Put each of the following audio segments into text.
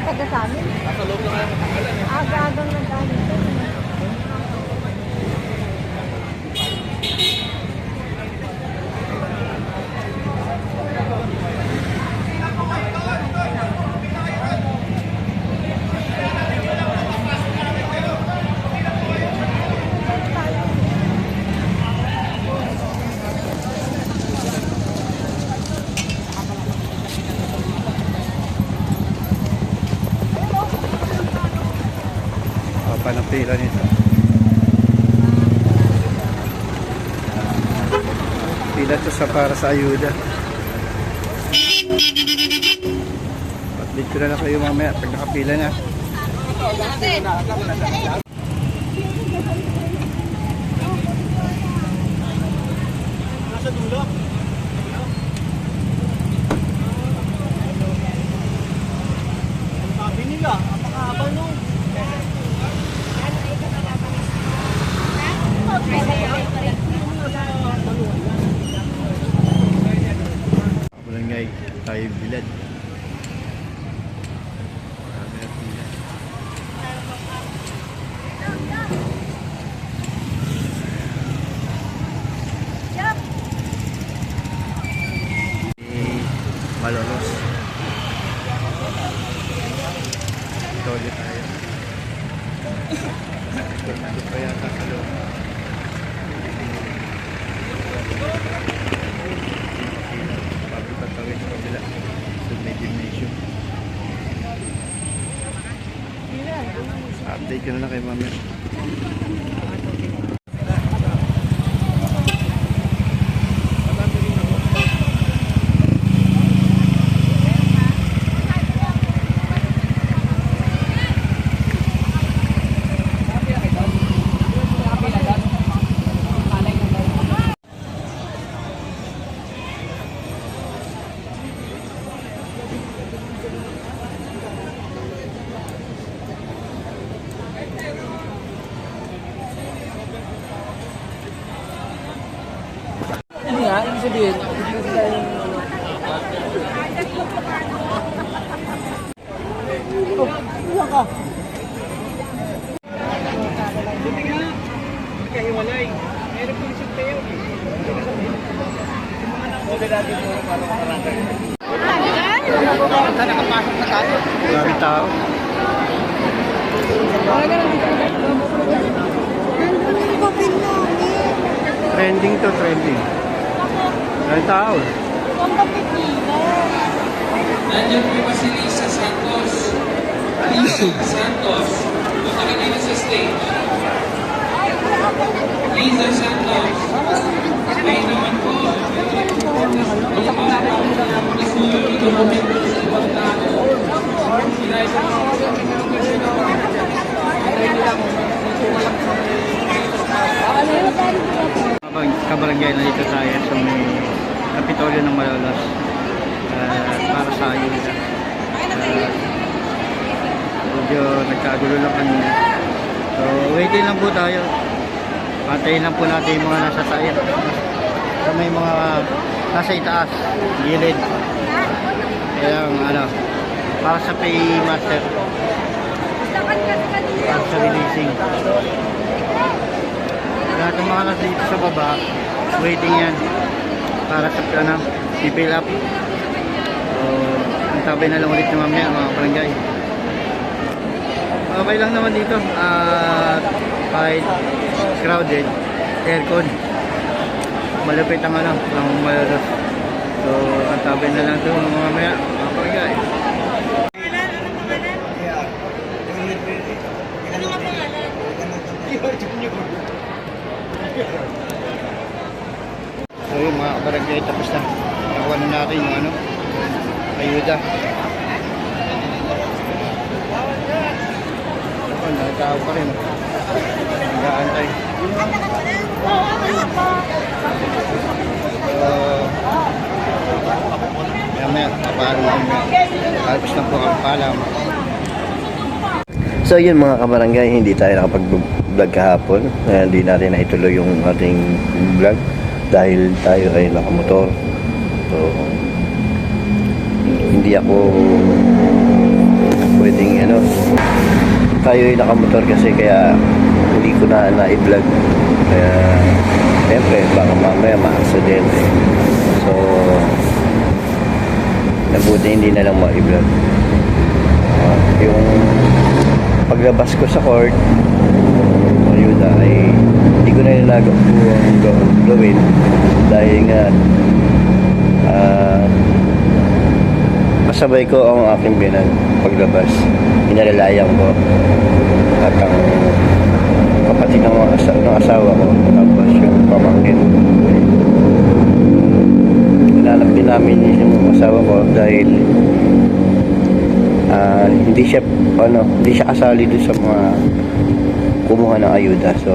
taga sa amin. Nasa loob na kaya matanggalan eh. Aga-agang nagdali. Ng pila nito. Pila to sa para sa ayuda. Update ko na lang kayo mamaya pag nakapila na. Nasa dulo. Sabi nila, napakahaba nung. Barangay tayo bilad. Marami na pila. Malolos. Ito ulit tayo. Ito pa yata sa loob. Pagpapatawid sa kabila sa may gymnasium. Update ko na lang kay mami. Hindi nga, ibig sabihin, hindi sila yung oh, ilan ka? Buti nga, hindi ka hiwalay. Meron po isang tayo. Huwag natin po para makarangay. Saan nakapasok na tayo? Marami tao. Trending to, trending. Marami tao. Nandiyan po si Lisa Santos. Lisa Santos. Punta ka dito sa stage. Lisa Santos. May naman po. Ito namin po sa ibang tao. Sinaysa mo ako sa Kabarangay na dito tayo sa may Kapitolyo ng Malolos para sa ayuda. Medyo nagkagulo lang kanina. So waiting lang po tayo. Pantayin lang po natin yung mga nasa tayo. So may mga nasa itaas, gilid. Kaya ano, para sa paymaster. Para sa releasing. Lahat ng mga nasa dito sa baba, waiting yan para sa ano, i-fill up. So, antabay na lang ulit ng mamaya mga barangay. Okay lang naman dito kahit crowded, aircon. Malapit ang ano, ang Malolos. So, antabay na lang ito mga mamaya mga barangay. So yung mga kabarangay, tapos na nakuha na natin yung ano, ayuda. Ako, nakatao pa rin. Nag-aantay. Maya papaalam namin. Tapos na po ang paalam. So yun mga kabarangay, hindi tayo nakapag-vlog kahapon. Hindi natin naituloy yung ating vlog dahil tayo ay nakamotor. So hindi ako pwedeng ano, tayo ay nakamotor kasi kaya hindi ko na na-vlog. Kaya siyempre baka mamaya ma-aksidente. So nabuti hindi na lang ma-vlog. Yung paglabas ko sa court, ayuda ay hindi ko na nilagawang gawin dahil nga kasabay ko ang aking binan paglabas. Inalalayan ko at ang kapatid ng asawa ko, tapos yung pamangkin. Hinanap din namin yung asawa ko dahil hindi siya kasali doon sa mga kumuha ng ayuda. So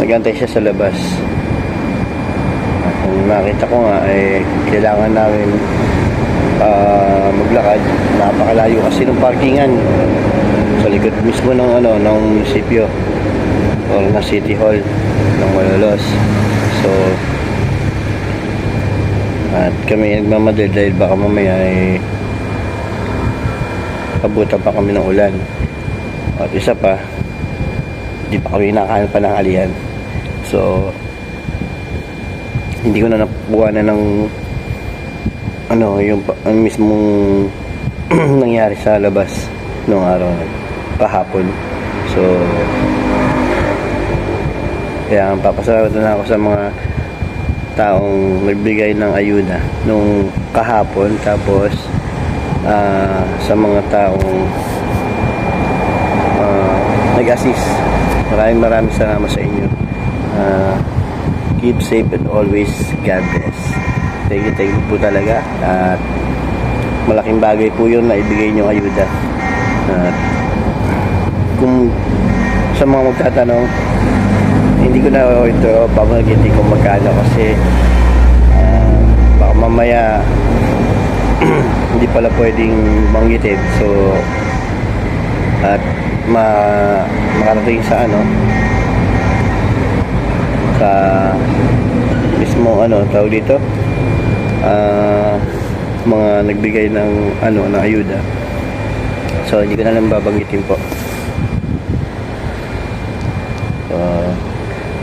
nagantay siya sa labas. Kung nakita ko nga kailangan namin maglakad. Napakalayo kasi ng parkingan sa likod mismo ng ng munisipyo or ng City Hall ng Malolos. So at kami nagmamadali dahil baka mamaya abutan pa kami ng ulan. At isa pa, hindi pa kami nakain pa ng alihan. So hindi ko na nakuha na ng yung mismong nangyari sa labas noong araw kahapon. So kaya papasalamat na ako sa mga taong nagbigay ng ayuda nung kahapon, tapos sa mga taong nag-assist. Maraming salamat sa inyo. Keep safe and always God bless. Thank you po talaga. At malaking bagay po yun na ibigay nyo ayuda. At kung sa mga magtatanong, hindi ko na ito pamagagitin kung magkano kasi baka mamaya hindi pala pwedeng manggitin. So at makarating sa sa mismo tawag dito, mga nagbigay ng ng ayuda. So hindi ko na lang babanggitin po. So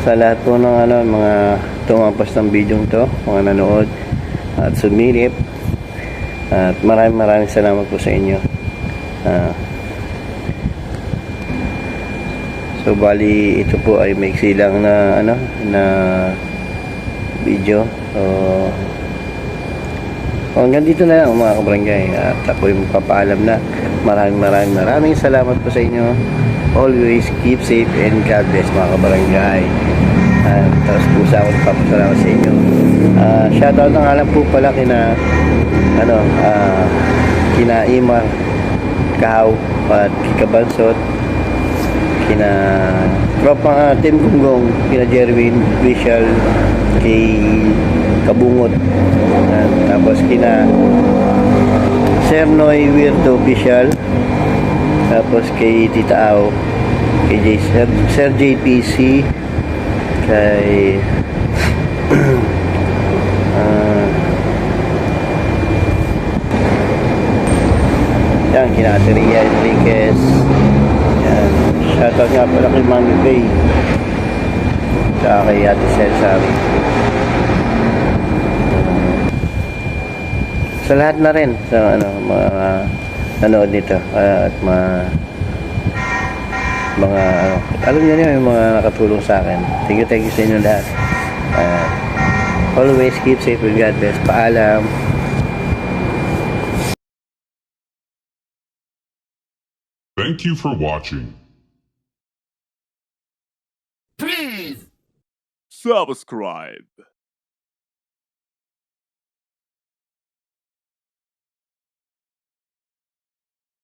sa lahat po ng mga tumampas ng video to, mga nanood at sumilip, at maraming salamat po sa inyo. So bali ito po ay maiksi lang na na video. So hanggang dito na lang mga kabarangay, at ako yung magpapaalam na. Maraming salamat po sa inyo. Always keep safe and God bless mga kabarangay. Tapos po sa ako nagpapasalamat sa inyo. Shoutout na nga lang po pala kina kina Imar Kahaw at Kikabansot, kina tropang Team Gunggong, kina Jerwin Visual, kay Kabungot, tapos kina Sir Noy Weirdo Official, tapos kay Tita Au, kay Sir JPC, kay yan, kina Ate Ria Enriquez. Yan, shoutout nga pala kay Mami Bay, saka kay Ate Cesari. Sa lahat na rin sa mga nanood nito, at mga alam niyo yung mga nakatulong sa akin. Thank you sa inyo lahat. Always keep safe with God bless. Paalam. Thank you for watching. Please subscribe.